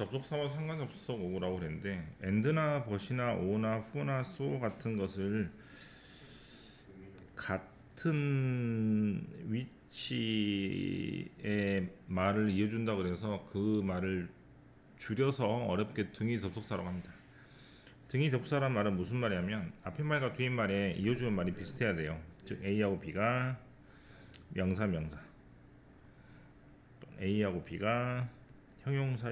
접속사와 상관없어 오라고 그랬는데 and나 but이나 or나 for나 so 같은 것을 같은 위치의 말을 이어준다 그래서 그 말을 줄여서 어렵게 등위 접속사라고 합니다. 등위 접속사란 말은 무슨 말이냐면 앞에 말과 뒤에 말에 이어주는 말이 비슷해야 돼요. 즉 A하고 B가 명사 A하고 B가 형용사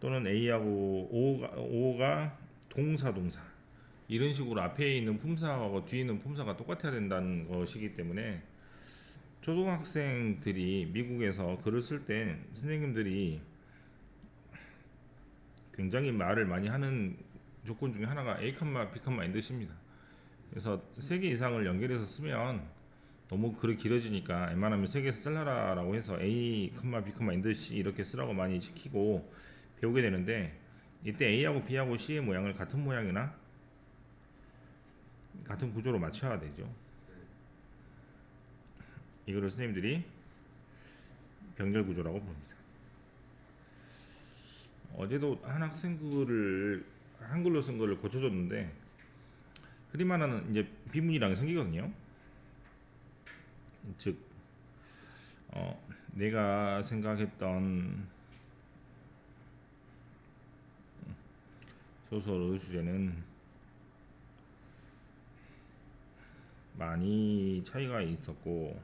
또는 A하고 O가 동사 이런 식으로 앞에 있는 품사하고 뒤에 있는 품사가 똑같아야 된다는 것이기 때문에 초등학생들이 미국에서 글을 쓸 때 선생님들이 굉장히 말을 많이 하는 조건 중에 하나가 A, B, N듯입니다. 그래서 3개 이상을 연결해서 쓰면 너무 글이 길어지니까 웬만하면 3개에서 잘라라 라고 해서 A, B, N듯이 이렇게 쓰라고 많이 시키고 배우게 되는데 이때 A하고 B하고 C의 모양을 같은 모양이나 같은 구조로 맞춰야 되죠. 이거를 선생님들이 병렬 구조라고 부릅니다. 어제도 한 학생 글을 한글로 쓴 거를 고쳐줬는데 흔히 말하는 이제 비문이랑 생기거든요. 즉 내가 생각했던 소설의 주제는 많이 차이가 있었고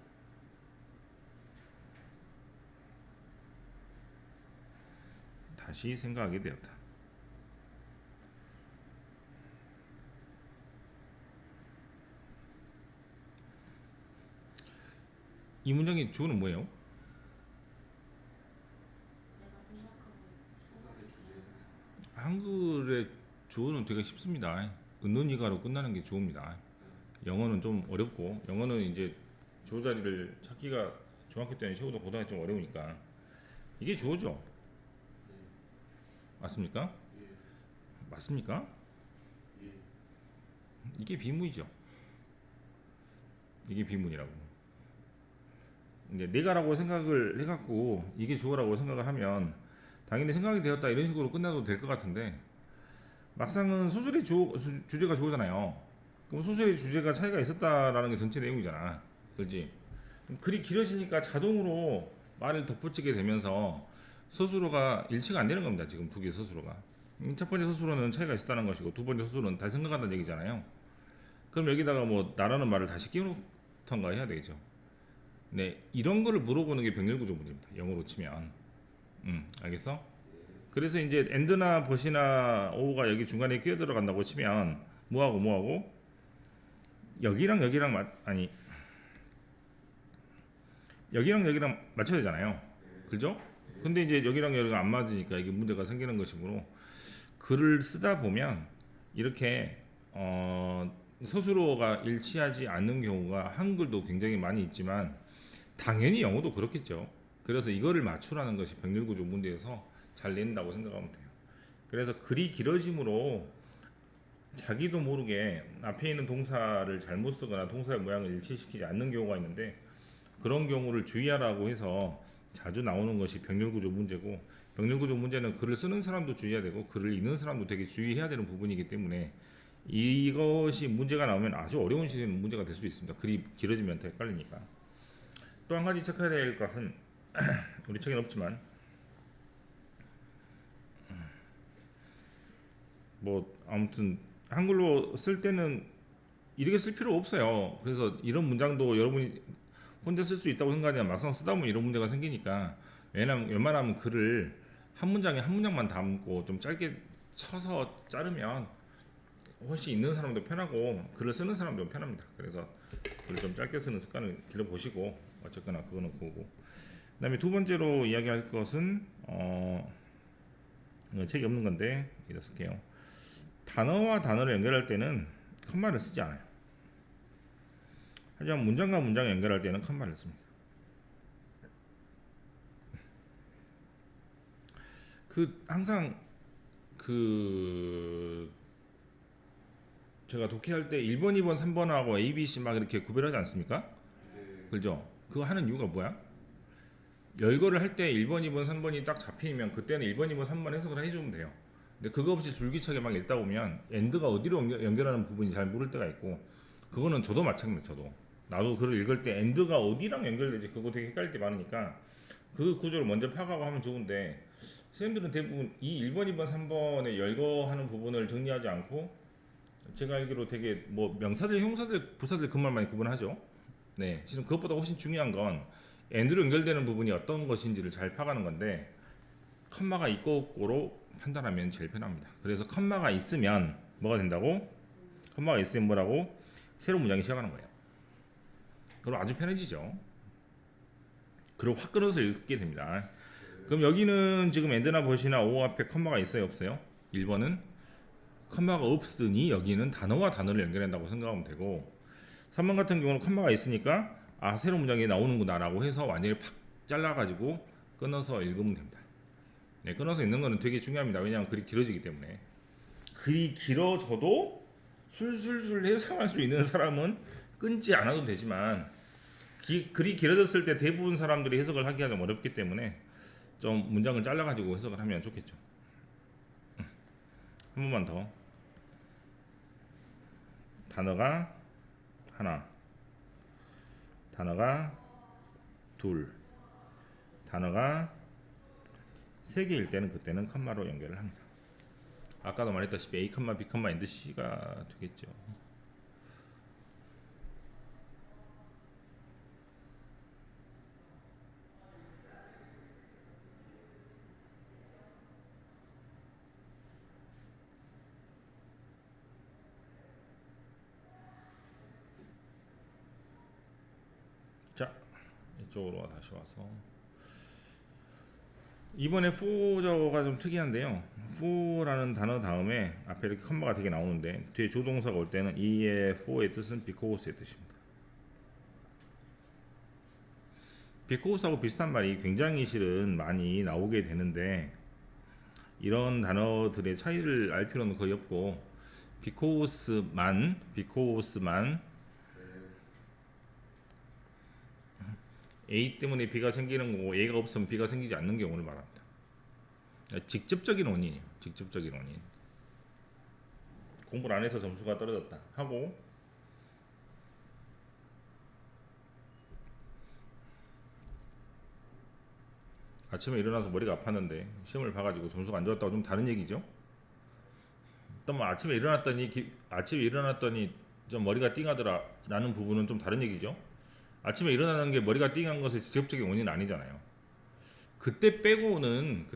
다시 생각하게 되었다. 이 문장의 주어는 뭐예요? 한글의 주어는 되게 쉽습니다. 은논이가로 끝나는 게 주어입니다. 영어는 좀 어렵고 영어는 이제 주어 자리를 찾기가 중학교 때는 쉬워도 고등학교 좀 어려우니까 이게 주어죠. 맞습니까? 맞습니까? 이게 비문이죠. 이게 비문이라고. 이제 내가라고 생각을 해갖고 이게 주어라고 생각을 하면 당연히 생각이 되었다 이런 식으로 끝나도 될 것 같은데 막상은 소설의 주제가 주어잖아요. 그럼 소설의 주제가 차이가 있었다라는 게 전체 내용이잖아. 그렇지? 글이 길어지니까 자동으로 말을 덧붙이게 되면서 서술어가 일치가 안 되는 겁니다. 지금 두 개의 서술어가. 첫 번째 서술어는 차이가 있었다는 것이고 두 번째 서술어는 다시 생각한다는 얘기잖아요. 그럼 여기다가 뭐 나라는 말을 다시 끼워놓던가 해야 되겠죠. 네, 이런 거를 물어보는 게 병렬구조 문제입니다. 영어로 치면. 알겠어? 그래서 이제 and나 but이나 or가 여기 중간에 끼어 들어간다고 치면 뭐하고 여기랑 여기랑 맞춰야 되잖아요. 그죠? 근데 이제 여기랑 여기가 안 맞으니까 이게 문제가 생기는 것이므로 글을 쓰다 보면 이렇게 서술어가 일치하지 않는 경우가 한글도 굉장히 많이 있지만 당연히 영어도 그렇겠죠. 그래서 이거를 맞추라는 것이 병렬구조 문제에서 잘 낸다고 생각하면 돼요. 그래서 글이 길어짐으로 자기도 모르게 앞에 있는 동사를 잘못 쓰거나 동사의 모양을 일치시키지 않는 경우가 있는데 그런 경우를 주의하라고 해서 자주 나오는 것이 병렬구조 문제고 병렬구조 문제는 글을 쓰는 사람도 주의해야 되고 글을 읽는 사람도 되게 주의해야 되는 부분이기 때문에 이것이 문제가 나오면 아주 어려운 문제가 될 수 있습니다. 글이 길어지면 더 헷갈리니까. 또 한 가지 체크해야 될 것은 우리 책에는 없지만 뭐 아무튼 한글로 쓸 때는 이렇게 쓸 필요 없어요. 그래서 이런 문장도 여러분이 혼자 쓸 수 있다고 생각하지만 막상 쓰다 보면 이런 문제가 생기니까 왜냐면 웬만하면 글을 한 문장에 한 문장만 담고 좀 짧게 쳐서 자르면 훨씬 읽는 사람도 편하고 글을 쓰는 사람도 편합니다. 그래서 글을 좀 짧게 쓰는 습관을 길러보시고 어쨌거나 그거는 그거고 그 다음에 두 번째로 이야기할 것은 책이 없는 건데 이다 쓸게요. 단어와 단어를 연결할 때는 컴마를 쓰지 않아요. 하지만 문장과 문장을 연결할 때는 컴마를 씁니다. 항상 제가 독해할 때 1번, 2번, 3번하고 A, B, C 막 이렇게 구별하지 않습니까? 그죠? 그거 하는 이유가 뭐야? 열거를 할 때 1번, 2번, 3번이 딱 잡히면 그때는 1번, 2번, 3번 해석을 해주면 돼요. 근데 그거 없이 줄기차게 막 읽다 보면 엔드가 어디로 연결하는 부분이 잘 모를 때가 있고, 그거는 저도 마찬가지예요. 나도 글을 읽을 때 엔드가 어디랑 연결되지 그거 되게 헷갈릴 때 많으니까 그 구조를 먼저 파악하고 하면 좋은데, 선생님들은 대부분 이 1번, 2번, 3번에 열거하는 부분을 정리하지 않고, 제가 알기로 되게 뭐 명사들, 형사들, 부사들 그말 많이 구분하죠. 네, 실은 그것보다 훨씬 중요한 건 엔드로 연결되는 부분이 어떤 것인지를 잘 파악하는 건데, 컴마가 있고 없고로 판단하면 제일 편합니다. 그래서 컴마가 있으면 뭐가 된다고? 컴마가 있으면 뭐라고? 새로운 문장이 시작하는 거예요. 그럼 아주 편해지죠. 그리고 확 끊어서 읽게 됩니다. 그럼 여기는 지금 엔드나 버시나 오 앞에 컴마가 있어요, 없어요? 1번은 컴마가 없으니 여기는 단어와 단어를 연결한다고 생각하면 되고, 3번 같은 경우는 컴마가 있으니까 아, 새로운 문장이 나오는구나 라고 해서 완전히 팍 잘라가지고 끊어서 읽으면 됩니다. 네, 끊어서 읽는 거는 되게 중요합니다. 왜냐하면 글이 길어지기 때문에. 글이 길어져도 술술술 해석할 수 있는 사람은 끊지 않아도 되지만, 글이 길어졌을 때 대부분 사람들이 해석을 하기가 좀 어렵기 때문에 좀 문장을 잘라가지고 해석을 하면 좋겠죠. 한 번만 더. 단어가 하나, 단어가 둘, 단어가 세 개일 때는 그때는 컴마로 연결을 합니다. 아까도 말했다시피 A, B, 엔드 C가 되겠죠. 자, 이쪽으로 다시 와서 이번에 for가 좀 특이한데요. for라는 단어 다음에 앞에 이렇게 컴마가 되게 나오는데 뒤에 조동사가 올 때는 이의 for의 뜻은 because의 뜻입니다. because하고 비슷한 말이 굉장히 실은 많이 나오게 되는데, 이런 단어들의 차이를 알 필요는 거의 없고, because만 A 때문에 B가 생기는 거고 A가 없으면 B가 생기지 않는 경우를 말합니다. 직접적인 원인이에요. 직접적인 원인. 공부를 안 해서 점수가 떨어졌다 하고, 아침에 일어나서 머리가 아팠는데 시험을 봐가지고 점수가 안 좋았다고 좀 다른 얘기죠. 또 뭐 아침에 일어났더니 좀 머리가 띵하더라 라는 부분은 좀 다른 얘기죠. 아침에 일어나는 게 머리가 띵한 것의 직접적인 원인은 아니잖아요. 그때 빼고는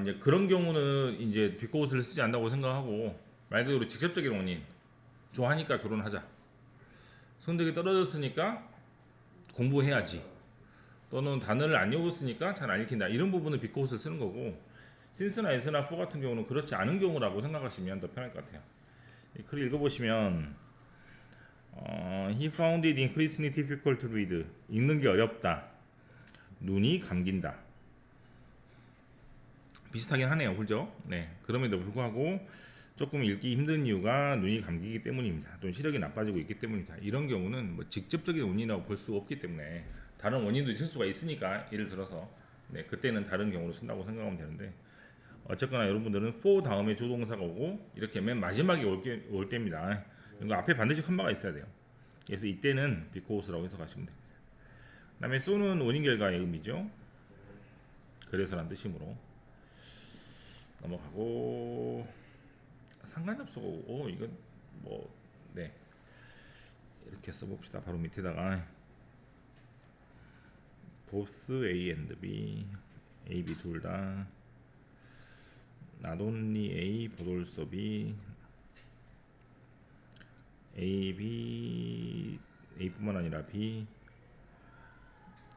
이제 그런 경우는 이제 비코스를 쓰지 않는다고 생각하고, 말 그대로 직접적인 원인, 좋아하니까 결혼하자, 성적이 떨어졌으니까 공부해야지, 또는 단어를 안 외웠으니까 잘 안 읽힌다, 이런 부분은 비코스를 쓰는 거고, since나 as나 for 같은 경우는 그렇지 않은 경우라고 생각하시면 더 편할 것 같아요. 이 글을 읽어보시면 he found it increasingly difficult to read. 읽는 게 어렵다. 눈이 감긴다. 비슷하긴 하네요, 그죠? 네. 그럼에도 불구하고 조금 읽기 힘든 이유가 눈이 감기기 때문입니다. 또는 시력이 나빠지고 있기 때문입니다. 이런 경우는 뭐 직접적인 원인이라고 볼 수가 없기 때문에 다른 원인도 있을 수가 있으니까, 예를 들어서 네, 그때는 다른 경우로 쓴다고 생각하면 되는데, 어쨌거나 여러분들은 for 다음에 조동사가 오고 이렇게 맨 마지막에 올 때입니다. 이거 앞에 반드시 컴마가 있어야 돼요. 그래서 이때는 because라고 해석하시면 됩니다. 그 다음에 so는 원인 결과의 의미죠. 그래서란 뜻이므로 넘어가고, 상관이 없어. 이건 뭐, 네, 이렇게 써봅시다. 바로 밑에다가 both A and B, A, B 둘 다, not only A, but also B, A, B, A뿐만 아니라 B,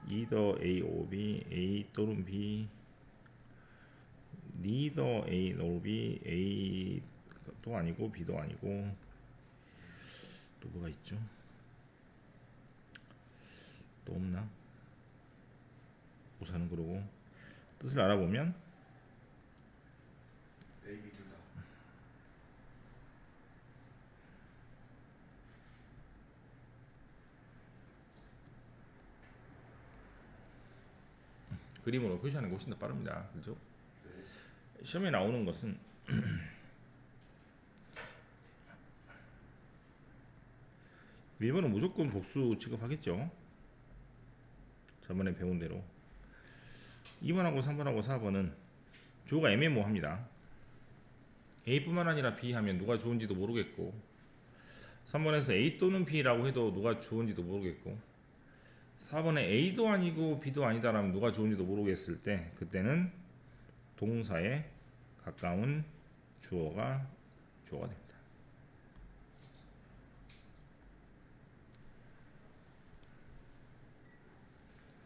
either A or B, A 또는 B, neither A nor B, A도 아니고 B도 아니고, 또 뭐가 있죠? 또 없나? 우선은 그러고 뜻을 알아보면 그림으로 표시하는 게 훨씬 더 빠릅니다. 그죠? 시험에 나오는 것은 1번은 무조건 복수 취급하겠죠. 저번에 배운 대로. 2번하고 3번하고 4번은 주어가 애매모호합니다. A뿐만 아니라 B 하면 누가 좋은지도 모르겠고, 3번에서 A 또는 B라고 해도 누가 좋은지도 모르겠고, 4번에 A도 아니고 B도 아니다라면 누가 좋은지도 모르겠을 때, 그때는 동사에 가까운 주어가 됩니다.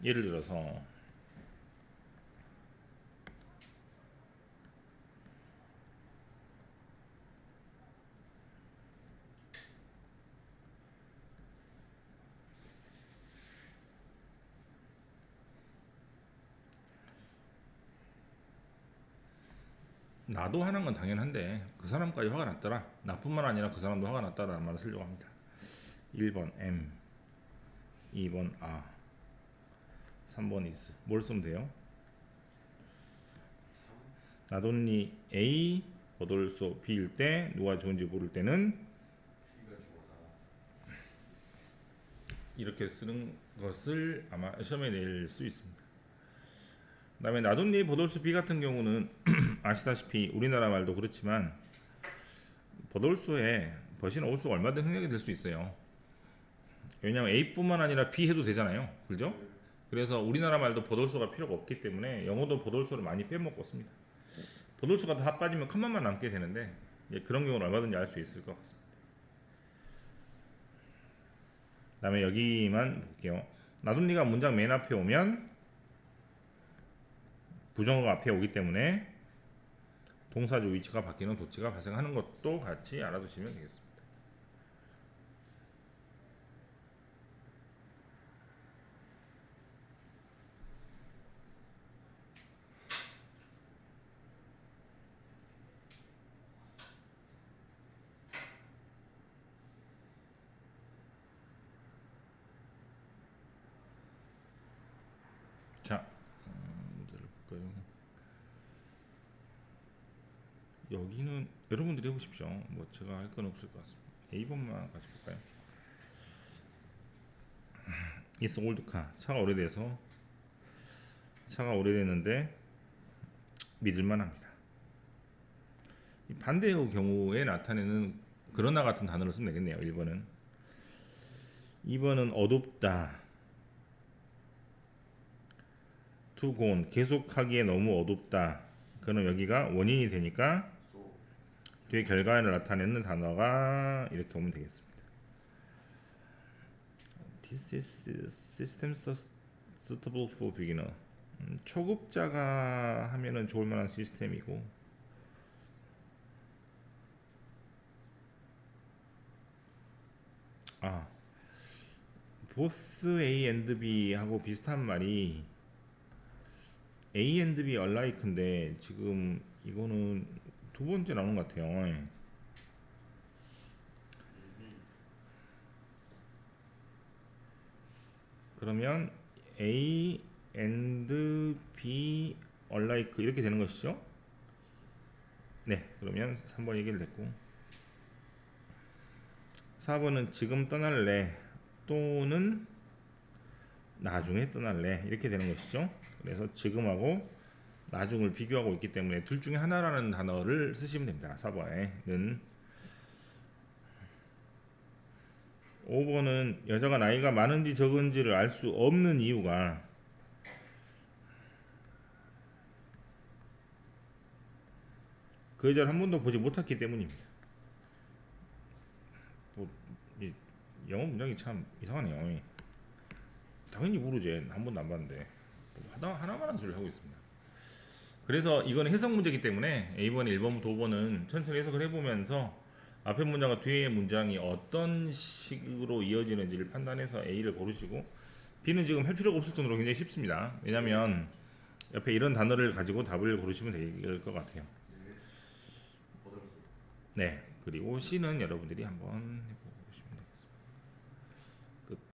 예를 들어서 나도 화난 건 당연한데 그 사람까지 화가 났더라. 나뿐만 아니라 그 사람도 화가 났다라는 말을 쓰려고 합니다. 1번 M, 2번 A, 3번 is. 뭘 쓰면 돼요? 나돈니 A, 버돌소 B일 때 누가 좋은지 모를 때는 이렇게 쓰는 것을 아마 시험에 낼 수 있습니다. 그 다음에 나돈니 버돌소 B 같은 경우는 아시다시피 우리나라 말도 그렇지만 버돌소에 버시는 올소가 얼마든 생략이 될 수 있어요. 왜냐하면 A뿐만 아니라 B 해도 되잖아요. 그죠? 그래서 우리나라 말도 버돌소가 필요가 없기 때문에 영어도 버돌소를 많이 빼먹고 씁니다. 버돌소가 다 빠지면 컴마만 남게 되는데 그런 경우는 얼마든지 알 수 있을 것 같습니다. 그 다음에 여기만 볼게요. 나돈니가 문장 맨 앞에 오면 부정어가 앞에 오기 때문에 동사주 위치가 바뀌는 도치가 발생하는 것도 같이 알아두시면 되겠습니다. 자, 문제를 볼까요? 여기는 여러분들이 해보십시오. 뭐 제가 할 건 없을 것 같습니다. A번만 같이 볼까요? It's old car. 차가 오래됐는데 믿을만합니다. 반대의 경우에 나타내는 그러나 같은 단어를 쓰면 되겠네요. 1번은. 2번은 어둡다. to go on. 계속하기에 너무 어둡다. 그럼 여기가 원인이 되니까 뒤에 결과를 나타내는 단어가 이렇게 오면 되겠습니다. This is system suitable for beginner. 초급자가 하면은 좋을 만한 시스템이고, both A and B 하고 비슷한 말이 A and B alike인데 지금 이거는 두 번째 나오는 것 같아요. 그러면 A and B alike 이렇게 되는 것이죠. 네, 그러면 3번 해결됐고, 4번은 지금 떠날래 또는 나중에 떠날래 이렇게 되는 것이죠. 그래서 지금하고 나중을 비교하고 있기 때문에 둘 중에 하나라는 단어를 쓰시면 됩니다. 4번에는. 5번은 여자가 나이가 많은지 적은지를 알 수 없는 이유가 그 여자를 한 번도 보지 못했기 때문입니다. 이 영어 문장이 참 이상하네요. 당연히 모르지. 한 번도 안 봤는데 하나만 한 소리를 하고 있습니다. 그래서 이건 해석 문제이기 때문에 A번, 1번부터 5번은 천천히 해석을 해보면서 앞에 문장과 뒤에 문장이 어떤 식으로 이어지는지를 판단해서 A를 고르시고, B는 지금 할 필요가 없을 정도로 굉장히 쉽습니다. 왜냐하면 옆에 이런 단어를 가지고 답을 고르시면 될 것 같아요. 네, 그리고 C는 여러분들이 한번 해보시면